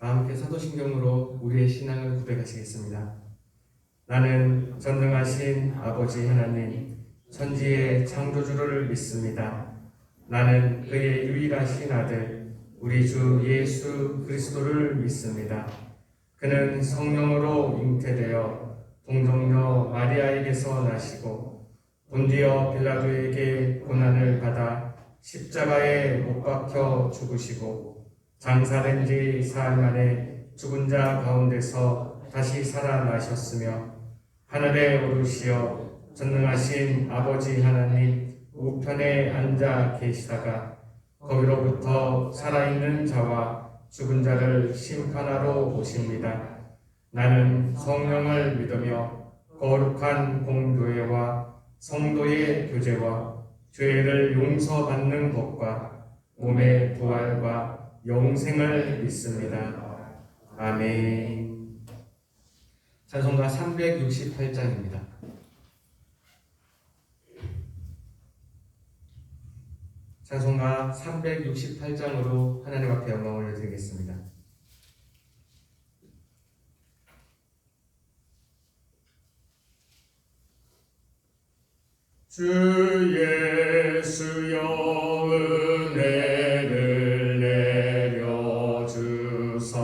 다 함께 사도신경으로 우리의 신앙을 고백하시겠습니다. 나는 전능하신 아버지 하나님, 천지의 창조주를 믿습니다. 나는 그의 유일하신 아들, 우리 주 예수 그리스도를 믿습니다. 그는 성령으로 잉태되어 동정녀 마리아에게서 나시고 본디어 빌라도에게 고난을 받아 십자가에 못 박혀 죽으시고 장사된 지 사흘 만에 죽은 자 가운데서 다시 살아나셨으며 하늘에 오르시어 전능하신 아버지 하나님 우편에 앉아 계시다가 거기로부터 살아있는 자와 죽은 자를 심판하러 오십니다. 나는 성령을 믿으며 거룩한 공교회와 성도의 교제와 죄를 용서받는 것과 몸의 부활과 영생을 믿습니다. 아멘. 찬송가 368장입니다. 찬송가 368장으로 하나님 앞에 영광을 드리겠습니다. 주 예수여 은혜를 내려주사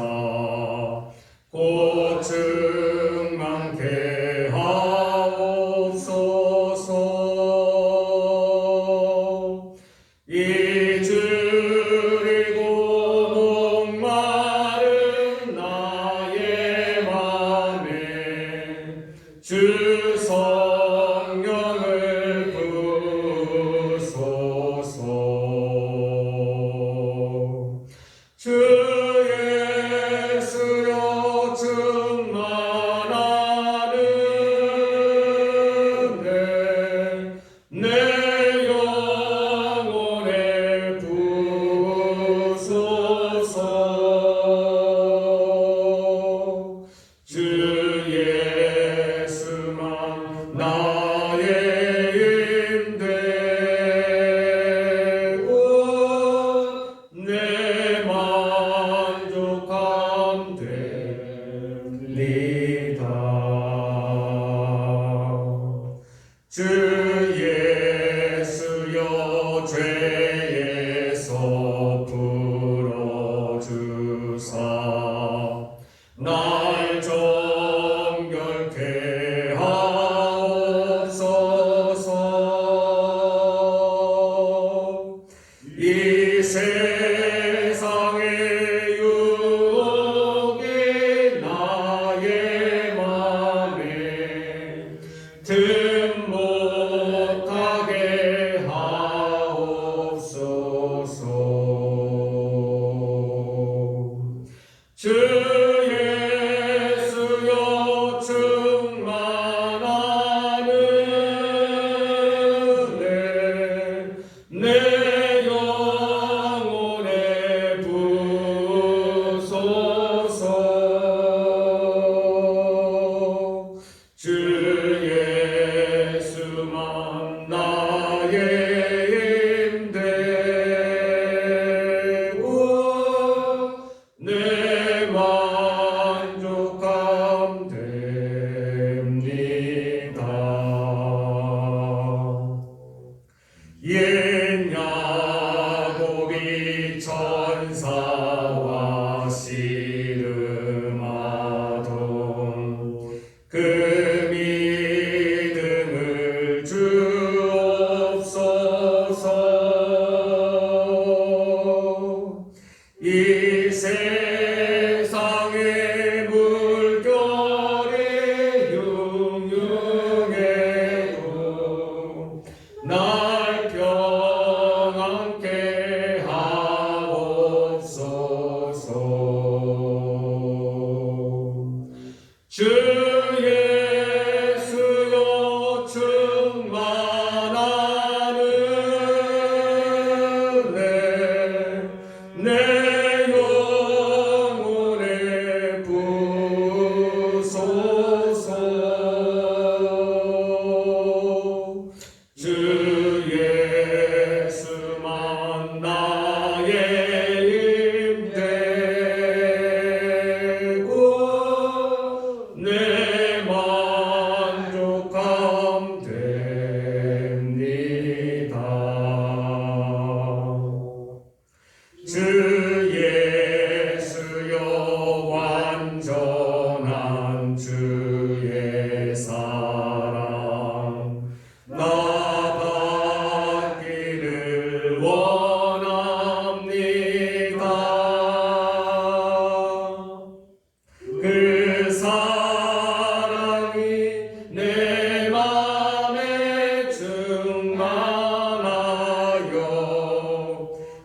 고증 많게 하옵소서. 잊으리고 목마른 나의 맘에 주 성령을 부소서. 주 예수여 충만하는 내 영혼에 부소서. 주 예수만 나의 힘되고 내 만족함 되리다. 주 예수여 죄에서 풀어주사 날 정결케 하옵소서. 이 세상의 유혹이 나의 맘에 틈 못하게 하옵소서. 주 예수여 충만한 은혜 내 영혼에 부소서. 주 예수만 나의 힘되고 내 만족함 됩니다. 옛 야곱이 천사와 씨름하던 그 믿음을 주옵소서. 이 세상의 물결이 흉흉해도 날 평안히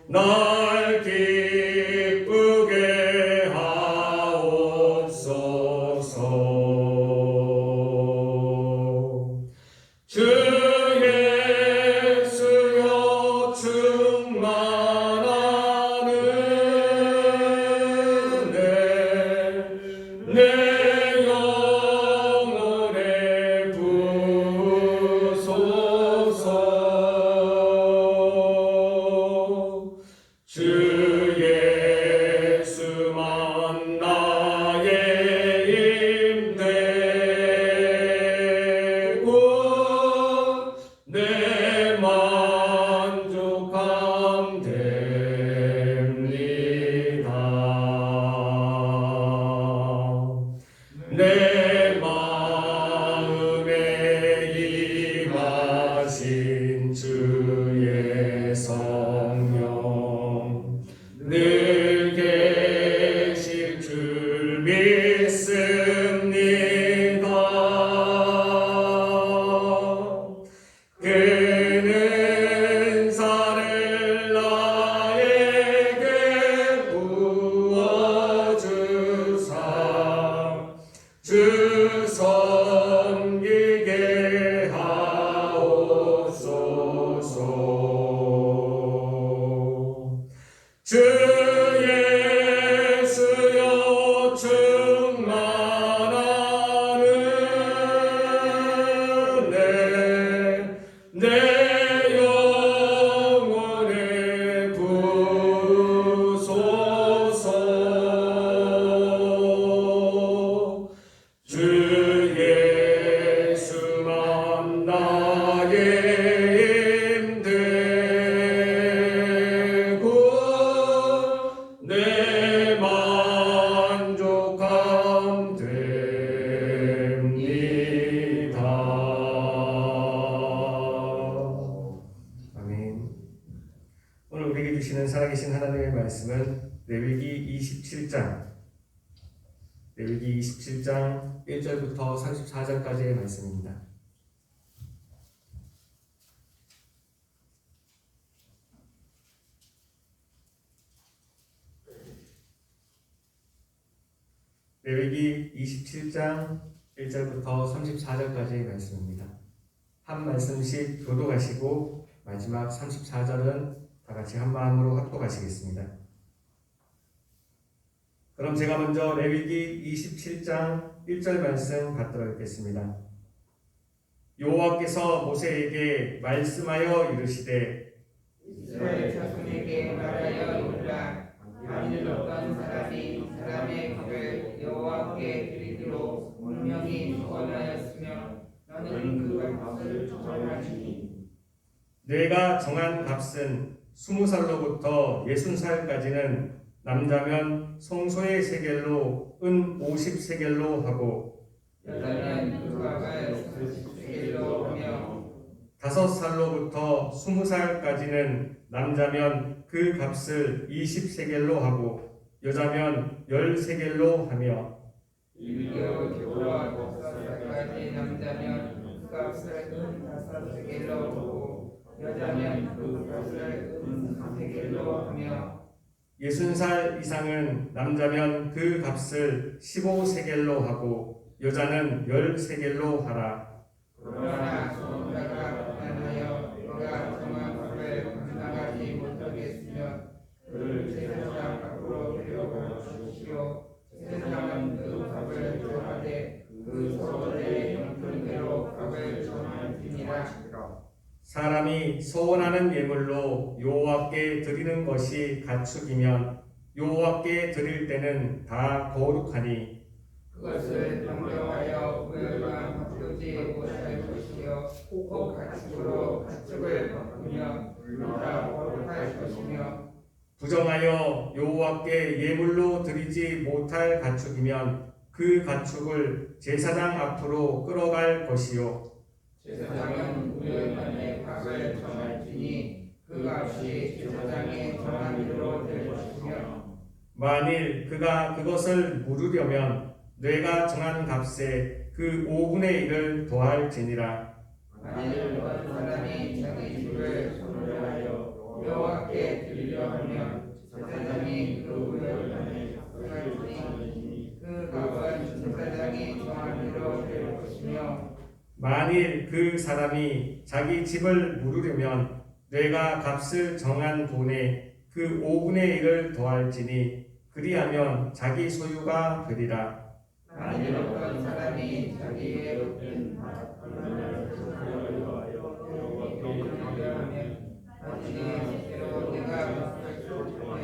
날 기쁘게 하옵소서. 주 예수여 충만한 은혜 내 영혼에 부소서. 주 예수만 나의 힘되고 내 만족함 됩니다. 내 마음에 임하신 주의 성령 늘 계실 줄 믿습니다. 그는 은사를 나에게 부어주사 주 섬기게 하옵소서. 주 예수여 충만한 은혜 내 영혼에 부소서. 주 예수만 나의 힘되고 내 만족함 됩니다. 아멘. 오늘 우리에게 주시는 살아계신 하나님의 말씀은 레위기 27장 1절부터 34절까지의 말씀입니다. 레위기 27장 1절부터 34절까지의 말씀입니다. 한 말씀씩 교독하시고 마지막 34절은 다 같이 한 마음으로 합독하시겠습니다. 그럼 제가 먼저 레위기 27장 1절 말씀 받들어 읽겠습니다. 여호와께서 모세에게 말씀하여 이르시되 이스라엘 자손에게 말하여 이르라. 만일 어떤 사람이 사람의 값을 여호와께 드리기로 분명히 소원하였으면 너는 그 값을 정하시니 내가 정한 값은 20살로부터 60살까지는 남자면 성소의 세겔로 은 50세겔로 하고 여자면 그 값을 30세겔로 하며 5살로부터 20살까지는 남자면 그 값을 20세겔로 하고 여자면 10세겔로 하며 일교 교와 5살까지 남자면 그 값을 5세겔로 하고 여자면 그 값을 3세겔로 하며 60살 이상은 남자면 그 값을 15세겔로 하고 여자는 10세겔로 하라. 그러나 소원자가 가난하여 그가 정한 값을 감당하지 못하겠으면 그를 제사장 앞으로 데려가 주시오. 제사장은 그 값을 정하되 그 소원의 형편대로 값을 정할지니라. 사람이 소원하는 예물로 여호와께 드리는 것이 가축이면 여호와께 드릴 때는 다 거룩하니 그것을 변경하여 우열과 바꾸지 못할 것이요 꼭 가축으로 가축을 바꾸며 다 거룩할 것이며 부정하여 여호와께 예물로 드리지 못할 가축이면 그 가축을 제사장 앞으로 끌어갈 것이요 제사장은 우열만의 값을 정할지니 그 값이 제사장의 정한 대로 될 것이며 만일 그가 그것을 물으려면 뇌가 정한 값에 그 5분의 1을 더할지니라. 만일 어떤 사람이 자기 집을 손으로 하여 여호와께 드리려 하면 제사장이 그 우열반에 값을 주니 그 값은 제사장이 정한 대로 될 것이며 만일 그 사람이 자기 집을 물으려면 내가 값을 정한 돈에 그 5분의 1을 더할지니 그리하면 자기 소유가 되리라. 만일 어떤 사람이 자기의 얻은 하면 대로 내가 값을 정해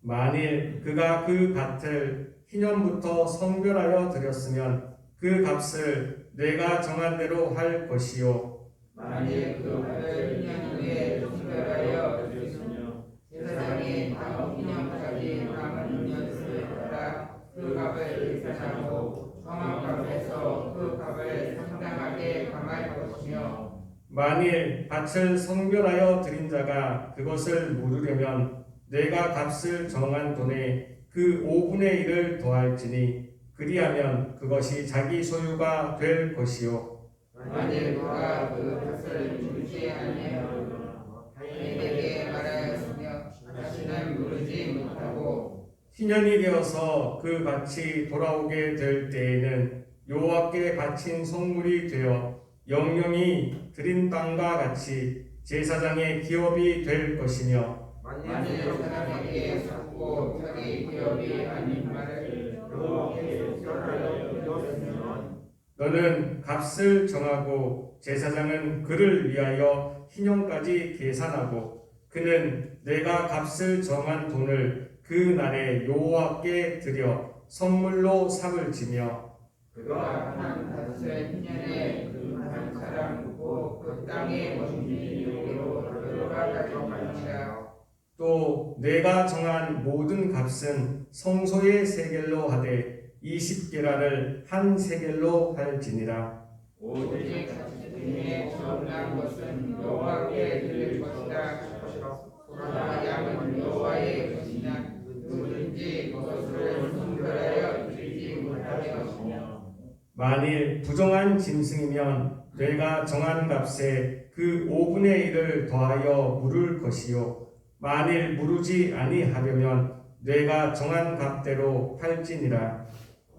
만일 그가 그 밭을 희년부터 성별하여 드렸으면 그 값을 내가 정한 대로 할 것이요. 만일 그 값을 2년 후에 성별하여 드렸으며 제사장이 다음 2년까지 남은 년수에 따라 그 값을 계산하고 정한 값에서 그 값을 상당하게 감할 것이며 만일 밭을 성별하여 드린 자가 그것을 물으려면 내가 값을 정한 돈에 그 5분의 1을 더할지니 그리하면 그것이 자기 소유가 될 것이요. 만일 그가 그 값을 물지 아니하여 타인에게 말하였으며 다시는 물지 못하고 희년이 되어서 그 밭이 돌아오게 될 때에는 여호와께 바친 성물이 되어 영영이 드린 땅과 같이 제사장의 기업이 될 것이며 만일 사람에게 샀고 자기 기업이 아닌 말을 여호와께 전하여 드렸으면 너는 값을 정하고 제사장은 그를 위하여 희년까지 계산하고 그는 내가 값을 정한 돈을 그 날에 여호와께 드려 선물로 삽을 지며 그가 한 밭을 2년에 그 한 사람 묻고 그 땅의 원주민으로 돌아가게 하니라. 또 내가 정한 모든 값은 성소의 세겔로 하되 20게라를 한 세겔로 할지니라. 오직 자식 중에 정난 것은 여호와께 드릴 것이다. 소나 양은 여호와의 것이나 누구든지 그것을 성별하여 드리지 못할 것이며 만일 부정한 짐승이면 내가 정한 값에 그 5분의 1을 더하여 물을 것이요 만일 무르지 아니하려면 내가 정한 값대로 팔지니라.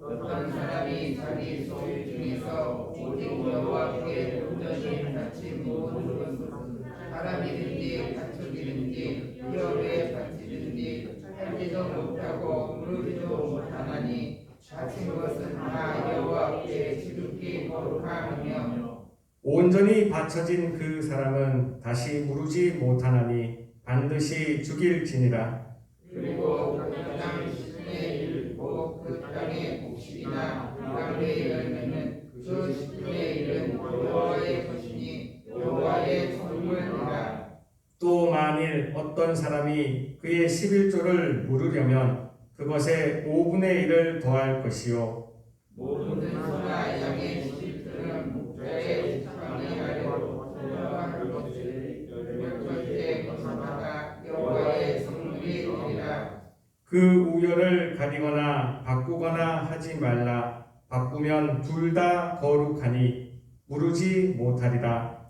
어떤 사람이 자기 소유 중에서 오직 여호와께 온전히 바친 모든 것은 사람이든지 가축이든지 기업에 바치든지 팔지도 못하고 무르지도 못하나니 바친 것은 다 여호와께 지극히 거룩함이며 온전히 바쳐진 그 사람은 다시 무르지 못하나니 반드시 죽일지니라. 그리고 그 땅 10분의 1, 그 땅의 곡식이나 그 땅의 열매는 그 10분의 1은 여호와의 것이니 여호와의 선물이라. 또 만일 어떤 사람이 그의 11조를 물으려면 그것에 5분의 1을 더할 것이요 모든 소나 양의 10분은 목자의 지팡이 아래로 들어갈 것을 몇 번째 것마다 여호와의 선물이 되리라. 그 우열을 가리거나 바꾸거나 하지 말라. 바꾸면 둘 다 거룩하니 무르지 못하리라.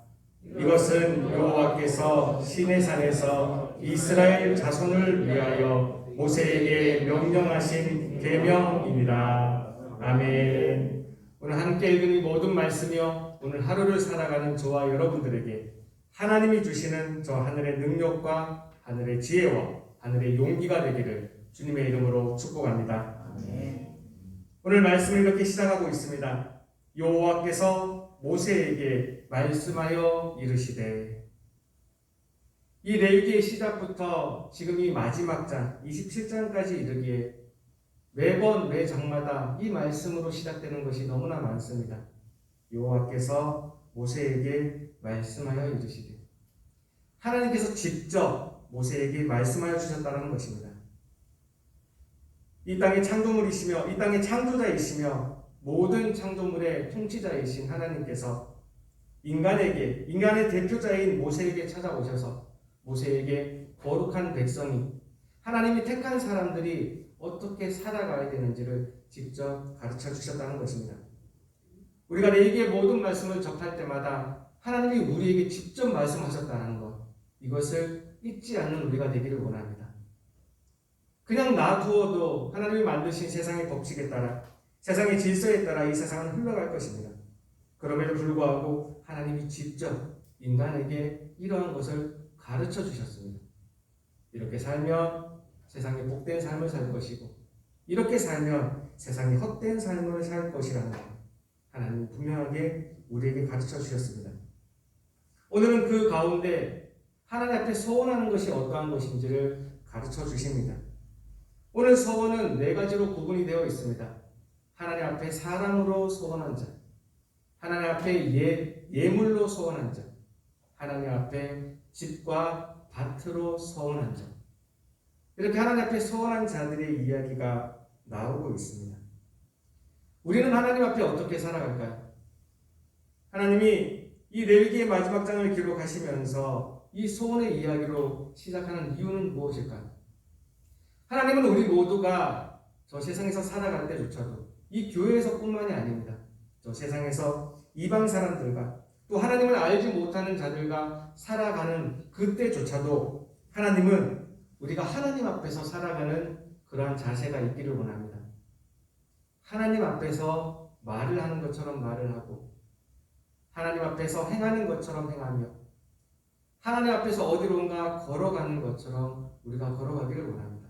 이것은 여호와께서 시내산에서 이스라엘 자손을 위하여 모세에게 명령하신 계명이니라. 아멘. 오늘 함께 읽은 이 모든 말씀이요 오늘 하루를 살아가는 저와 여러분들에게 하나님이 주시는 저 하늘의 능력과 하늘의 지혜와 하늘의 용기가 되기를 주님의 이름으로 축복합니다. 오늘 말씀을 이렇게 시작하고 있습니다. 여호와께서 모세에게 말씀하여 이르시되. 이 레위기의 시작부터 지금 이 마지막 장 27장까지 이르기에 매번 매 장마다 이 말씀으로 시작되는 것이 너무나 많습니다. 여호와께서 모세에게 말씀하여 이르시되. 하나님께서 직접 모세에게 말씀하여 주셨다는 것입니다. 이 땅의 창조물이시며 이 땅의 창조자이시며 모든 창조물의 통치자이신 하나님께서 인간의 대표자인 모세에게 찾아오셔서 모세에게 거룩한 백성이 하나님이 택한 사람들이 어떻게 살아가야 되는지를 직접 가르쳐 주셨다는 것입니다. 우리가 레위기의 모든 말씀을 접할 때마다 하나님이 우리에게 직접 말씀하셨다는 것, 이것을 잊지 않는 우리가 되기를 원합니다. 그냥 놔두어도 하나님이 만드신 세상의 법칙에 따라, 세상의 질서에 따라 이 세상은 흘러갈 것입니다. 그럼에도 불구하고 하나님이 직접 인간에게 이러한 것을 가르쳐 주셨습니다. 이렇게 살면 세상에 복된 삶을 살 것이고, 이렇게 살면 세상에 헛된 삶을 살 것이라는 것, 하나님이 분명하게 우리에게 가르쳐 주셨습니다. 오늘은 그 가운데 하나님 앞에 소원하는 것이 어떠한 것인지를 가르쳐 주십니다. 오늘 소원은 네 가지로 구분이 되어 있습니다. 하나님 앞에 사람으로 소원한 자, 하나님 앞에 예물로 소원한 자, 하나님 앞에 집과 밭으로 소원한 자. 이렇게 하나님 앞에 소원한 자들의 이야기가 나오고 있습니다. 우리는 하나님 앞에 어떻게 살아갈까요? 하나님이 이 레위기의 마지막 장을 기록하시면서 이 소원의 이야기로 시작하는 이유는 무엇일까요? 하나님은 우리 모두가 저 세상에서 살아갈 때조차도 이 교회에서뿐만이 아닙니다. 저 세상에서 이방 사람들과 또 하나님을 알지 못하는 자들과 살아가는 그때조차도 하나님은 우리가 하나님 앞에서 살아가는 그러한 자세가 있기를 원합니다. 하나님 앞에서 말을 하는 것처럼 말을 하고, 하나님 앞에서 행하는 것처럼 행하며, 하나님 앞에서 어디론가 걸어가는 것처럼 우리가 걸어가기를 원합니다.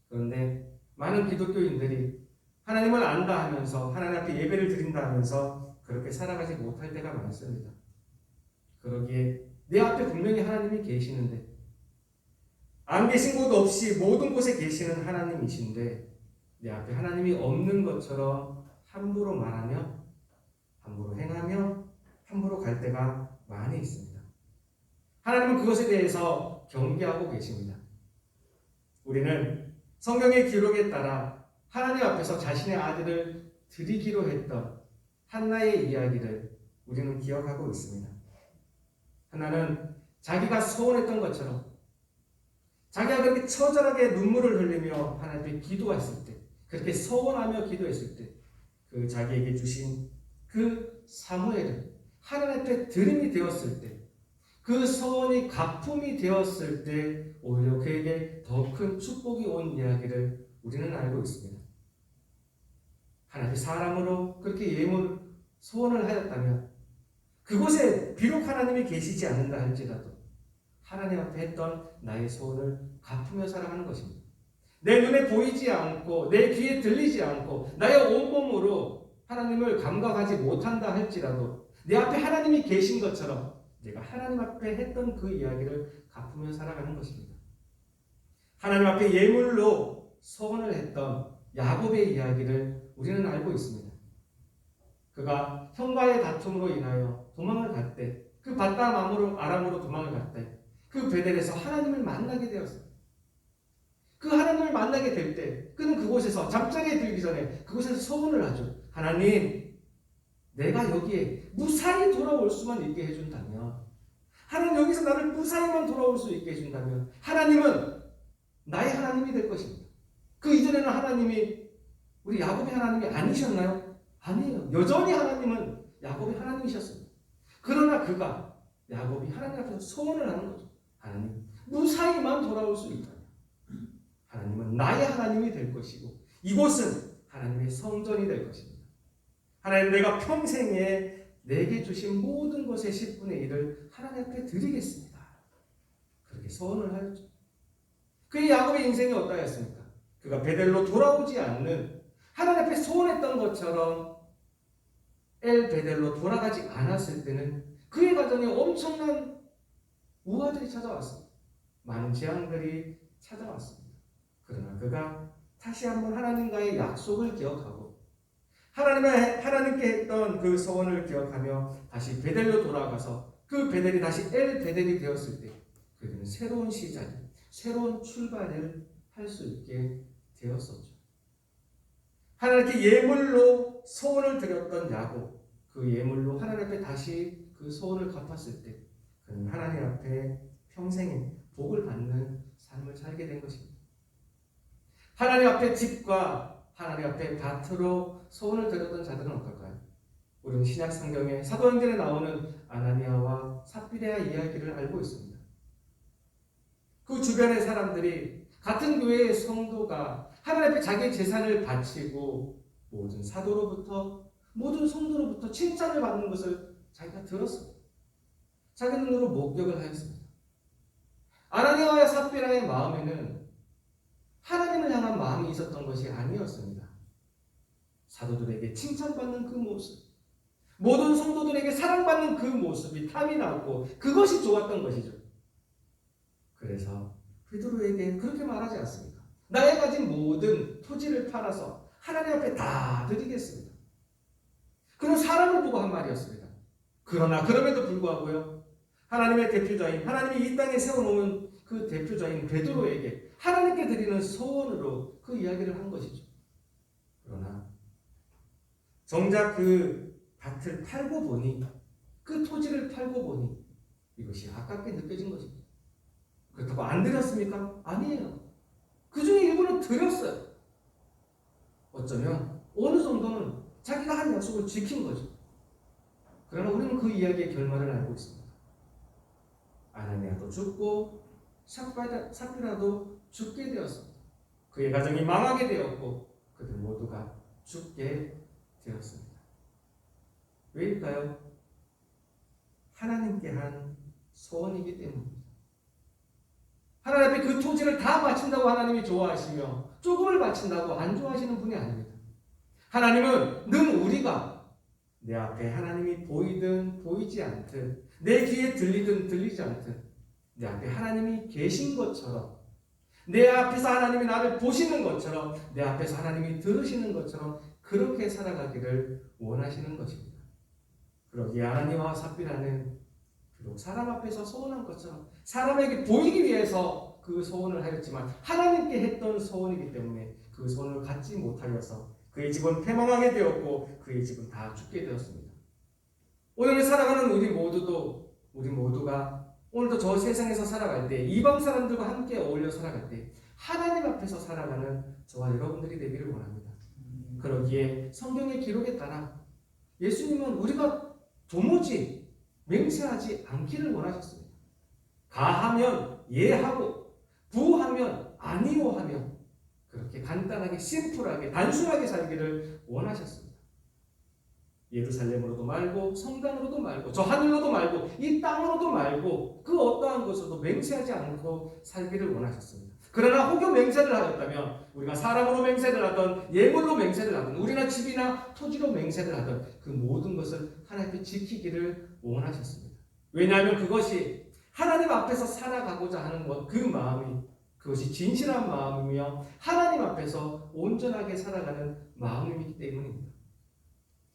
그런데 많은 기독교인들이 하나님을 안다 하면서, 하나님 앞에 예배를 드린다 하면서 그렇게 살아가지 못할 때가 많습니다. 그러기에 내 앞에 분명히 하나님이 계시는데, 안 계신 곳 없이 모든 곳에 계시는 하나님이신데, 내 앞에 하나님이 없는 것처럼 함부로 말하며, 함부로 행하며, 함부로 갈 때가 많이 있습니다. 하나님은 그것에 대해서 경계하고 계십니다. 우리는 성경의 기록에 따라 하나님 앞에서 자신의 아들을 드리기로 했던 한나의 이야기를 우리는 기억하고 있습니다. 한나는 자기가 소원했던 것처럼 자기가 그렇게 처절하게 눈물을 흘리며 하나님 앞에 기도했을 때, 그렇게 소원하며 기도했을 때, 그 자기에게 주신 그 사무엘을 하나님 앞에 드림이 되었을 때, 그 소원이 가품이 되었을 때 오히려 그에게 더 큰 축복이 온 이야기를 우리는 알고 있습니다. 하나님이 사람으로 그렇게 소원을 하였다면, 그곳에 비록 하나님이 계시지 않는다 할지라도 하나님 앞에 했던 나의 소원을 갚으며 살아가는 것입니다. 내 눈에 보이지 않고 내 귀에 들리지 않고 나의 온몸으로 하나님을 감각하지 못한다 할지라도 내 앞에 하나님이 계신 것처럼 내가 하나님 앞에 했던 그 이야기를 갚으며 살아가는 것입니다. 하나님 앞에 예물로 소원을 했던 야곱의 이야기를 우리는 알고 있습니다. 그가 형과의 다툼으로 인하여 도망을 갈 때, 그 바담 아람으로 도망을 갈 때 그 베델에서 하나님을 만나게 되었습니다. 그 하나님을 만나게 될 때 그는 그곳에서 잠자리에 들기 전에 그곳에서 소원을 하죠. 하나님, 내가 여기에 무사히 돌아올 수만 있게 해준다면, 하나님 여기서 나를 무사히만 돌아올 수 있게 해준다면 하나님은 나의 하나님이 될 것입니다. 그 이전에는 하나님이 우리 야곱의 하나님이 아니셨나요? 아니에요. 여전히 하나님은 야곱의 하나님이셨습니다. 그러나 그가 야곱이 하나님 앞에서 소원을 하는 거죠. 하나님, 무사히만 돌아올 수 있다면 하나님은 나의 하나님이 될 것이고 이곳은 하나님의 성전이 될 것입니다. 하나님, 내가 평생에 내게 주신 모든 것의 10분의 1을 하나님 앞에 드리겠습니다. 그렇게 소원을 하였죠. 그의 야곱의 인생이 어떠했습니까? 그가 베델로 돌아오지 않는, 하나님 앞에 소원했던 것처럼 엘 베델로 돌아가지 않았을 때는 그의 가정에 엄청난 우화들이 찾아왔습니다. 많은 재앙들이 찾아왔습니다. 그러나 그가 다시 한번 하나님과의 약속을 기억하고 하나님께 했던 그 소원을 기억하며 다시 베델로 돌아가서 그 베델이 다시 엘 베델이 되었을 때 그는 새로운 시작, 새로운 출발을 할 수 있게 되었었죠. 하나님께 예물로 소원을 드렸던 야곱, 그 예물로 하나님 앞에 다시 그 소원을 갚았을 때 그는 하나님 앞에 평생에 복을 받는 삶을 살게 된 것입니다. 하나님 앞에 집과 하나님 앞에 밭으로 소원을 드렸던 자들은 어떨까요? 우리는 신약 성경에 사도행전에 나오는 아나니아와 삽비라 이야기를 알고 있습니다. 그 주변의 사람들이 같은 교회의 성도가 하나님 앞에 자기의 재산을 바치고 모든 사도로부터 모든 성도로부터 칭찬을 받는 것을 자기가 들었습니다. 자기 눈으로 목격을 하였습니다. 아나니아와 삽비라의 마음에는 하나님을 향한 마음이 있었던 것이 아니었습니다. 사도들에게 칭찬받는 그 모습, 모든 성도들에게 사랑받는 그 모습이 탐이 났고 그것이 좋았던 것이죠. 그래서 베드로에게 그렇게 말하지 않습니까? 나의 가진 모든 토지를 팔아서 하나님 앞에 다 드리겠습니다. 그는 사람을 보고 한 말이었습니다. 그러나 그럼에도 불구하고요, 하나님의 대표자인, 하나님이 이 땅에 세워놓은 그 대표자인 베드로에게 하나님께 드리는 소원으로 그 이야기를 한 것이죠. 그러나 정작 그 밭을 팔고 보니, 그 토지를 팔고 보니 이것이 아깝게 느껴진 것입니다. 그렇다고 안 드렸습니까? 아니에요. 그 중에 일부는 드렸어요. 어쩌면 어느 정도는 자기가 한 약속을 지킨 거죠. 그러나 우리는 그 이야기의 결말을 알고 있습니다. 아나니아도 죽고 삽비라도 죽게 되었습니다. 그의 가정이 망하게 되었고 그들 모두가 죽게 되었습니다. 왜일까요? 하나님께 한 소원이기 때문입니다. 하나님 앞에 그 토지를 다 바친다고 하나님이 좋아하시며 조금을 바친다고 안 좋아하시는 분이 아닙니다. 하나님은 늘 우리가 내 앞에 하나님이 보이든 보이지 않든 내 귀에 들리든 들리지 않든 내 앞에 하나님이 계신 것처럼, 내 앞에서 하나님이 나를 보시는 것처럼, 내 앞에서 하나님이 들으시는 것처럼 그렇게 살아가기를 원하시는 것입니다. 그러기에 아나니아와 삽비라는 비록 사람 앞에서 소원한 것처럼 사람에게 보이기 위해서 그 소원을 하였지만 하나님께 했던 소원이기 때문에 그 소원을 갖지 못하여서 그의 집은 패망하게 되었고 그의 집은 다 죽게 되었습니다. 오늘 살아가는 우리 모두가 오늘도 저 세상에서 살아갈 때, 이방 사람들과 함께 어울려 살아갈 때 하나님 앞에서 살아가는 저와 여러분들이 되기를 원합니다. 그러기에 성경의 기록에 따라 예수님은 우리가 도무지 맹세하지 않기를 원하셨습니다. 가하면 예하고 부하면 아니오하며 그렇게 간단하게 심플하게 단순하게 살기를 원하셨습니다. 예루살렘으로도 말고 성당으로도 말고 저 하늘로도 말고 이 땅으로도 말고 그 어떠한 것으로도 맹세하지 않고 살기를 원하셨습니다. 그러나 혹여 맹세를 하였다면 우리가 사람으로 맹세를 하던 예물로 맹세를 하던 우리나 집이나 토지로 맹세를 하던 그 모든 것을 하나님께 지키기를 원하셨습니다. 왜냐하면 그것이 하나님 앞에서 살아가고자 하는 것, 그 마음이 그것이 진실한 마음이며 하나님 앞에서 온전하게 살아가는 마음이기 때문입니다.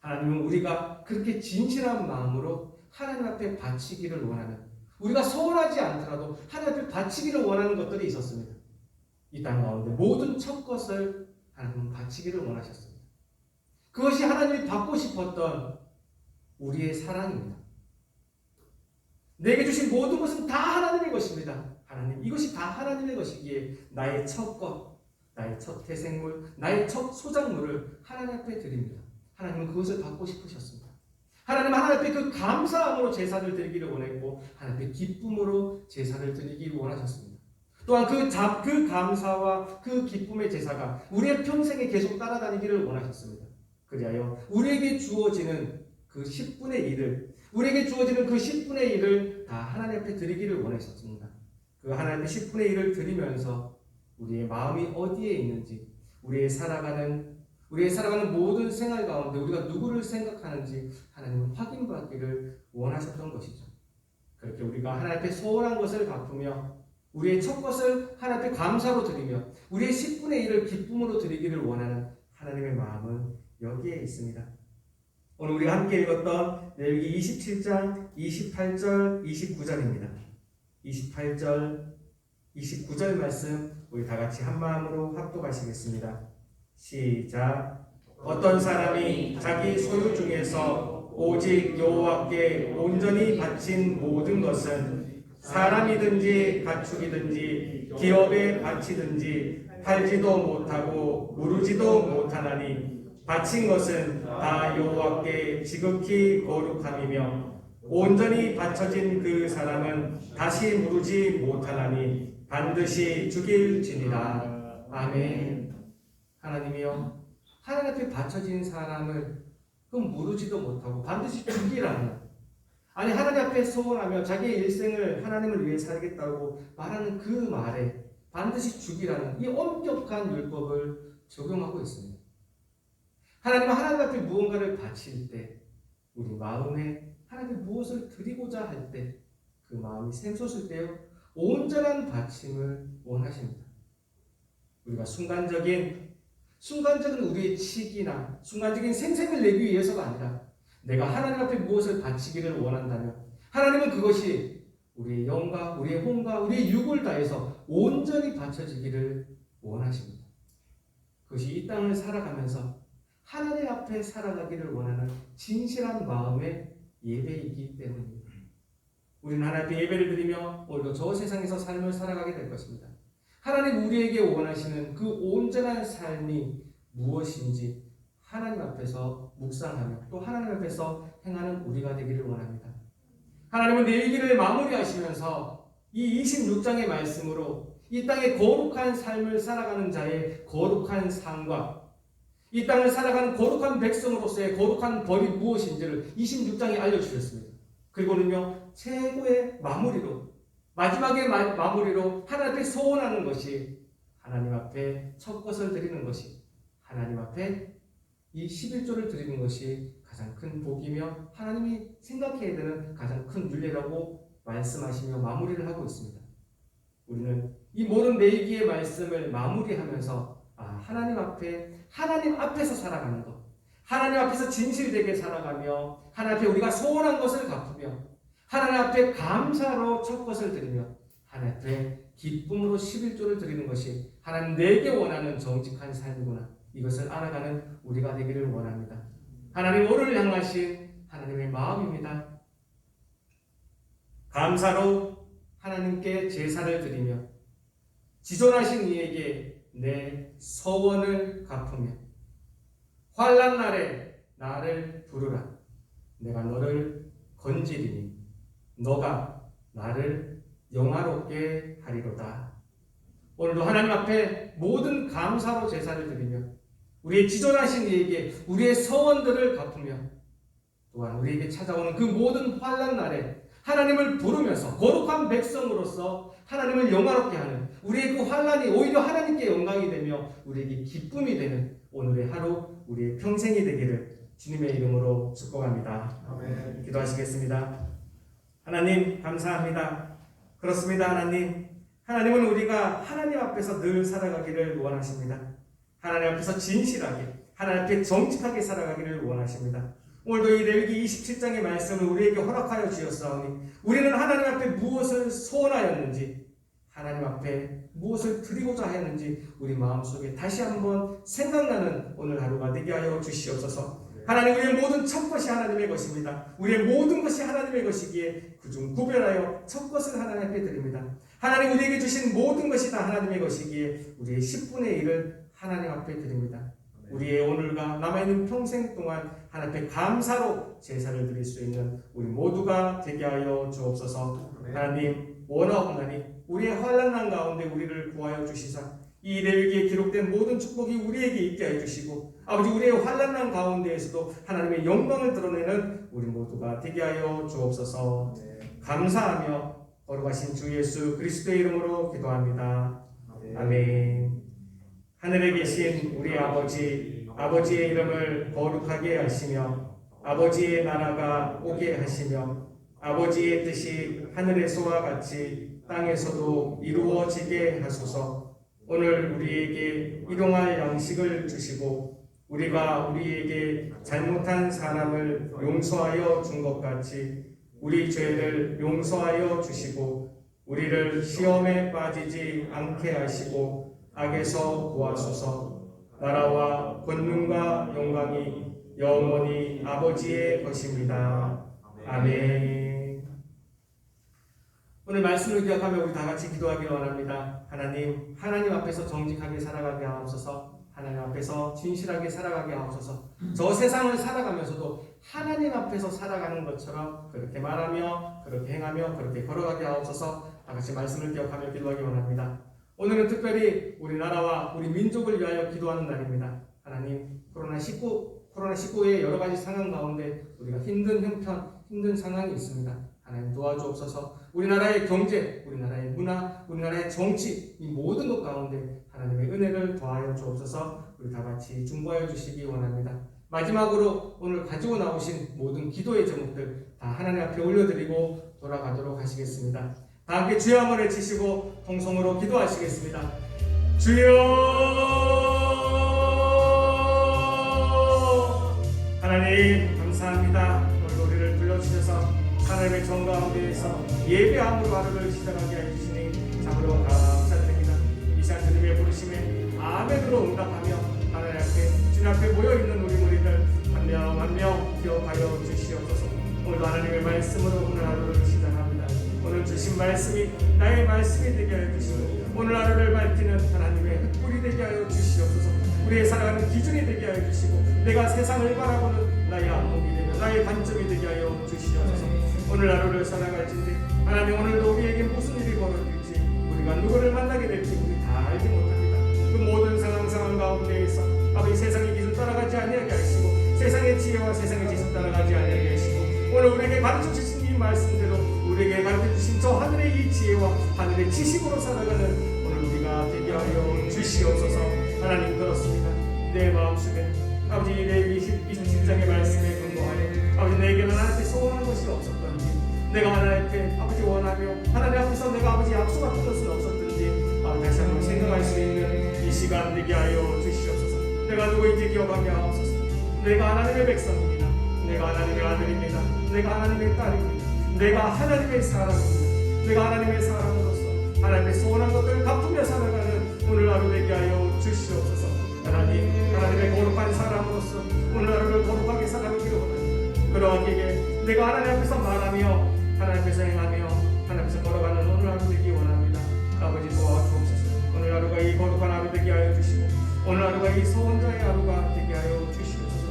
하나님은 우리가 그렇게 진실한 마음으로 하나님 앞에 바치기를 원하는, 우리가 소원하지 않더라도 하나님 앞에 바치기를 원하는 것들이 있었습니다. 이 땅 가운데 모든 첫 것을 하나님은 바치기를 원하셨습니다. 그것이 하나님이 받고 싶었던 우리의 사랑입니다. 내게 주신 모든 것은 다 하나님의 것입니다. 하나님, 이것이 다 하나님의 것이기에 나의 첫 것, 나의 첫 태생물, 나의 첫 소작물을 하나님 앞에 드립니다. 하나님은 그것을 받고 싶으셨습니다. 하나님은 하나님 앞에 그 감사함으로 제사를 드리기를 원했고 하나님 앞에 기쁨으로 제사를 드리기를 원하셨습니다. 또한 그 감사와 그 기쁨의 제사가 우리의 평생에 계속 따라다니기를 원하셨습니다. 그리하여 우리에게 주어지는 그 10분의 1을, 우리에게 주어지는 그 10분의 1을 다 하나님 앞에 드리기를 원하셨습니다. 그 하나님 앞에 10분의 1을 드리면서 우리의 마음이 어디에 있는지, 우리의 살아가는 모든 생활 가운데 우리가 누구를 생각하는지 하나님은 확인받기를 원하셨던 것이죠. 그렇게 우리가 하나님 앞에 소원한 것을 갚으며 우리의 첫 것을 하나님 앞에 감사로 드리며 우리의 10분의 1을 기쁨으로 드리기를 원하는 하나님의 마음은 여기에 있습니다. 오늘 우리가 함께 읽었던 레위기 27장 28절 29절입니다. 28절 29절 말씀 우리 다 같이 한 마음으로 합독하시겠습니다. 시작. 어떤 사람이 자기 소유 중에서 오직 여호와께 온전히 바친 모든 것은 사람이든지 가축이든지 기업에 바치든지 팔지도 못하고 무르지도 못하나니 바친 것은 다 여호와께 지극히 거룩함이며 온전히 바쳐진 그 사람은 다시 무르지 못하나니 반드시 죽일지니라. 아멘. 하나님이여, 하나님 앞에 바쳐진 사람을 그 무르지도 못하고 반드시 죽이라는, 아니 하나님 앞에 소원하며 자기의 일생을 하나님을 위해 살겠다고 말하는 그 말에 반드시 죽이라는 이 엄격한 율법을 적용하고 있습니다. 하나님은 하나님 앞에 무언가를 바칠 때 우리 마음에 하나님께 무엇을 드리고자 할 때 그 마음이 샘솟을 때요 온전한 바침을 원하십니다. 우리가 순간적인 우리의 치기나 순간적인 생색을 내기 위해서가 아니라 내가 하나님 앞에 무엇을 바치기를 원한다면 하나님은 그것이 우리의 영과 우리의 혼과 우리의 육을 다해서 온전히 바쳐지기를 원하십니다. 그것이 이 땅을 살아가면서 하나님 앞에 살아가기를 원하는 진실한 마음의 예배이기 때문입니다. 우리는 하나님 앞에 예배를 드리며 오늘도 저 세상에서 삶을 살아가게 될 것입니다. 하나님 우리에게 원하시는 그 온전한 삶이 무엇인지 하나님 앞에서 묵상하며 또 하나님 앞에서 행하는 우리가 되기를 원합니다. 하나님은 내 얘기를 마무리하시면서 이 26장의 말씀으로 이 땅의 거룩한 삶을 살아가는 자의 거룩한 삶과 이 땅을 살아가는 거룩한 백성으로서의 거룩한 벌이 무엇인지를 26장에 알려주셨습니다. 그리고는요 최고의 마무리로 마지막의 마무리로 하나님 앞에 소원하는 것이 하나님 앞에 첫 것을 드리는 것이 하나님 앞에 이 11조를 드리는 것이 가장 큰 복이며 하나님이 생각해야 되는 가장 큰 윤례라고 말씀하시며 마무리를 하고 있습니다. 우리는 이 모든 내기의 말씀을 마무리하면서 하나님 앞에서 살아가는 것, 하나님 앞에서 진실되게 살아가며 하나님 앞에 우리가 소원한 것을 갚으며 하나님 앞에 감사로 첫 것을 드리며 하나님 앞에 기쁨으로 11조를 드리는 것이 하나님 내게 원하는 정직한 삶이구나, 이것을 알아가는 우리가 되기를 원합니다. 하나님 오늘 향하신 하나님의 마음입니다. 감사로 하나님께 제사를 드리며 지존하신 이에게 내 서원을 갚으며 환난 날에 나를 부르라. 내가 너를 건지리니 너가 나를 영화롭게 하리로다. 오늘도 하나님 앞에 모든 감사로 제사를 드리며 우리의 지존하신 이에게 우리의 서원들을 갚으며 또한 우리에게 찾아오는 그 모든 환난 날에 하나님을 부르면서 거룩한 백성으로서 하나님을 영화롭게 하는 우리의 그 환난이 오히려 하나님께 영광이 되며 우리에게 기쁨이 되는 오늘의 하루, 우리의 평생이 되기를 주님의 이름으로 축복합니다. 아멘. 기도하시겠습니다. 하나님 감사합니다. 그렇습니다. 하나님은 우리가 하나님 앞에서 늘 살아가기를 원하십니다. 하나님 앞에서 진실하게, 하나님 앞에 정직하게 살아가기를 원하십니다. 오늘도 이 레위기 27장의 말씀을 우리에게 허락하여 주셨사오니 우리는 하나님 앞에 무엇을 소원하였는지, 하나님 앞에 무엇을 드리고자 하였는지 우리 마음속에 다시 한번 생각나는 오늘 하루가 되게 하여 주시옵소서. 하나님, 우리의 모든 첫 것이 하나님의 것입니다. 우리의 모든 것이 하나님의 것이기에 그중 구별하여 첫 것을 하나님 앞에 드립니다. 하나님 우리에게 주신 모든 것이 다 하나님의 것이기에 우리의 10분의 1을 하나님 앞에 드립니다. 우리의 오늘과 남아있는 평생 동안 하나님 앞에 감사로 제사를 드릴 수 있는 우리 모두가 되게 하여 주옵소서. 하나님 원하옵나니 우리의 환난난 가운데 우리를 구하여 주시사 이 레위기에 기록된 모든 축복이 우리에게 있게 해주시고 아버지 우리의 환난난 가운데에서도 하나님의 영광을 드러내는 우리 모두가 되게 하여 주옵소서. 감사하며 거룩하신 주 예수 그리스도의 이름으로 기도합니다. 아멘. 하늘에 계신 우리 아버지의 이름을 거룩하게 하시며 아버지의 나라가 오게 하시며 아버지의 뜻이 하늘에서와 같이 땅에서도 이루어지게 하소서. 오늘 우리에게 일용할 양식을 주시고 우리가 우리에게 잘못한 사람을 용서하여 준 것 같이 우리 죄를 용서하여 주시고 우리를 시험에 빠지지 않게 하시고 악에서 구하소서. 나라와 권능과 영광이 영원히 아버지의 것입니다. 아멘. 오늘 말씀을 기억하며 우리 다 같이 기도하기를 원합니다. 하나님 앞에서 정직하게 살아가게 하옵소서. 하나님 앞에서 진실하게 살아가게 하옵소서. 저 세상을 살아가면서도 하나님 앞에서 살아가는 것처럼 그렇게 말하며 그렇게 행하며 그렇게 걸어가게 하옵소서. 다같이 말씀을 기억하며 기도하기 원합니다. 오늘은 특별히 우리나라와 우리 민족을 위하여 기도하는 날입니다. 하나님, 코로나19의 여러 가지 상황 가운데 우리가 힘든 형편, 힘든 상황이 있습니다. 하나님 도와주옵소서. 우리나라의 경제, 우리나라의 문화, 우리나라의 정치, 이 모든 것 가운데 하나님의 은혜를 더하여 주옵소서. 우리 다 같이 중보하여 주시기 원합니다. 마지막으로 오늘 가지고 나오신 모든 기도의 제목들 다 하나님 앞에 올려드리고 돌아가도록 하시겠습니다. 다 함께 주여 한번 외치시고 통성으로 기도하시겠습니다. 주여! 하나님 감사합니다. 오늘 우리를 불러주셔서 하나님의 정 가운데에서 예배함으로 하루를 시작하게 해주시니 참으로 감사드립니다. 이 시간 주님의 부르심에 아멘으로 응답하며 하나님 앞에 주님 앞에 모여있는 우리 무리들 한 명 한 명 기억하여 주시옵소서. 오늘도 하나님의 말씀으로 오늘 하루를 시작합니다. 오늘 주신 말씀이 나의 말씀이 되게 하여 주시고 오늘 하루를 밝히는 하나님의 횃불이 되게 하여 주시옵소서. 우리의 살아가는 기준이 되게 하여 주시고 내가 세상을 바라보는 나의 안목이 되며 나의 관점이 되게 하여 주시옵소서. 오늘 하루를 살아갈진데 하나님 오늘도 우리에게 무슨 일이 벌어질지 우리가 누구를 만나게 될지 우리 다 알지 못합니다. 그 모든 상황 가운데에서 아버지 세상의 기준 따라가지 아니하게 하시고 세상의 지혜와 세상의 지식 따라가지 아니하게 하시고 오늘 우리에게 가르쳐 주신 이 말씀대로 우리에게 가르쳐 주신 저 하늘의 이 지혜와 하늘의 지식으로 살아가는 오늘 우리가 되게 하여 주시옵소서. 하나님 그렇습니다. 내 마음속에 아버지 내 27장의 말씀에 근거하여 아버지 내게는 하나님께 소원한 것이 없었던지 내가 하나님께 아버지 원하며 하나님 앞에서 내가 아버지 약속한 것은 없었던지 다시 한번 생각할 수 있는 이 시간 되게 하여 주시옵소서. 내가 누구인지 기억하게 하옵소서. 내가 하나님의 백성입니다. 내가 하나님의 아들입니다. 내가 하나님의 딸입니다. 내가 하나님의 사람입니다. 내가 하나님의 사람으로서 하나님의 소원한 것들을 갚으며 살아가는 오늘 하루 되게 하여 주시옵소서. 하나님의 거룩한 사람으로서 오늘 하루를 거룩하게 살아가기를 원합니다. 그러하기에 내가 하나님 앞에서 말하며 하나님 앞에서 행하며 하나님 앞에서 걸어가는 오늘 하루 되기 원합니다. 아버지 도와주옵소서. 오늘 하루가 이 거룩한 하루 되게 하여 주시고 오늘 하루가 이 소원자의 하루가 되게 하여 주시옵소서.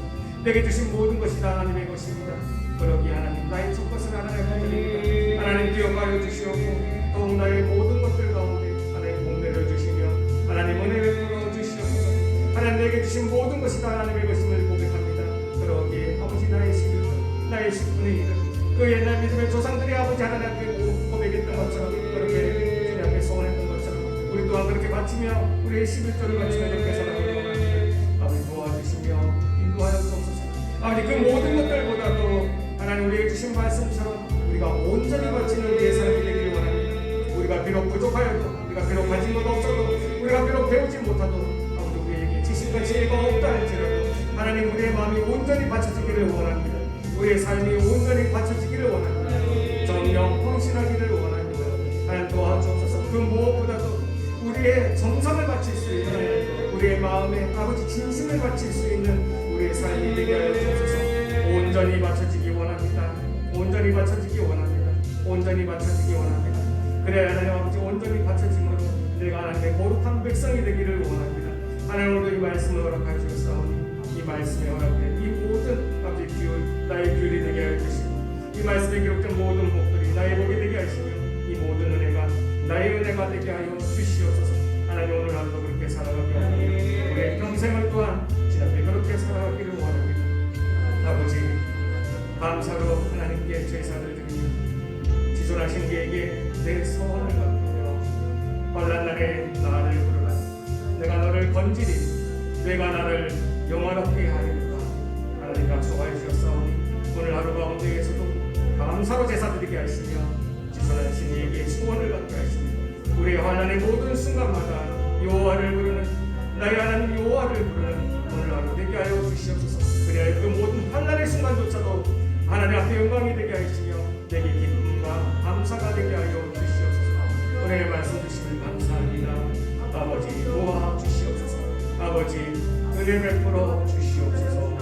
내게 주신 모든 것이 다 하나님의 것입니다. 그러기에 하나님 나의 첫 것을 하나님께 드립니다. 하나님 기억하여 주시옵고 더욱 나의 모든 것들 가운데 하나님 복내려 주시며 하나님 은혜 베풀어 주시옵소서. 하나님 내게 주신 모든 것이 다 하나님의 것임을 고백합니다. 그러기에 아버지 나의 11조 나의 10분의 1을 그 옛날 믿음의 조상들이 아버지 하나님 앞에 고백했던 것처럼 그렇게 주님 앞에 소원했던 것처럼 우리 또한 그렇게 바치며 우리의 11조를 바치며 그렇게 살아가는 원합니다. 아버지 도와주시며 인도하여 주옵소서. 아버지 그 모든 것들보다도 하나님 우리에게 주신 말씀처럼 우리가 온전히 바치는 우리의 삶이 되기를 원합니다. 우리가 비록 부족하여도 우리가 비록 가진 것 없어도 우리가 비록 배우지 못하도 아버지 우리에게 지식과 지혜가 없다 할지라도 하나님 우리의 마음이 온전히 바쳐지기를 원합니다. 우리의 삶이 온전히 바쳐지기를 원합니다. 정령 헌신하기를 원합니다. 하나님 도와주옵소서. 그 무엇보다도 우리의 정성을 바칠 수 있는 우리의 마음에 아버지 진심을 바칠 수 있는 우리의 삶이 되게 하여 주옵소서. 온전히 바쳐지기 원합니다. 온전히 바쳐지기 원합니다. 온전히 바쳐지기 원합니다. 그래야 하나님 아버지 온전히 바쳐짐으로 내가 하나님의 거룩한 백성이 되기를 원합니다. 하나님 오늘도 이 말씀을 허락하여 주셨사오니 이 말씀에 허락된 이 모든 아버지 비율 나의 비율이 되게 하여 주시고 이 말씀에 기록된 모든 복들이 나의 복이 되게 하시며 이 모든 은혜가 나의 은혜가 되게 하여 주시옵소서. 하나님 오늘 하루도 그렇게 살아가게 하며 우리의 평생을 또한 지나게 그렇게 살아가기를 원합니다. 아버지 감사로 하나님께 제사를 드리며 지존하신 이에게 내 소원을 갚으며 환난날에 나를 부르라. 내가 너를 건지리 내가 나를 영화롭게 하리로다. 하나님 약속하여 주셨사오니 오늘 하루 가운데에서도 감사로 제사드리게 하시며 지존하신 이에게 소원을 갖게 하시며 우리의 환난의 모든 순간마다 여호와를 부르는 나의 하나님 여호와를 부르는 오늘 하루 되게 하여 주시옵소서. 그리하여 그 모든 환난의 순간조차도 하나님 앞에 영광이 되게 하시며 내게 기쁨과 감사가 되게 하여 주시옵소서. 오늘의 말씀 주심을 감사합니다. 아버지 도와주시옵소서. 아버지 은혜 베풀어 주시옵소서.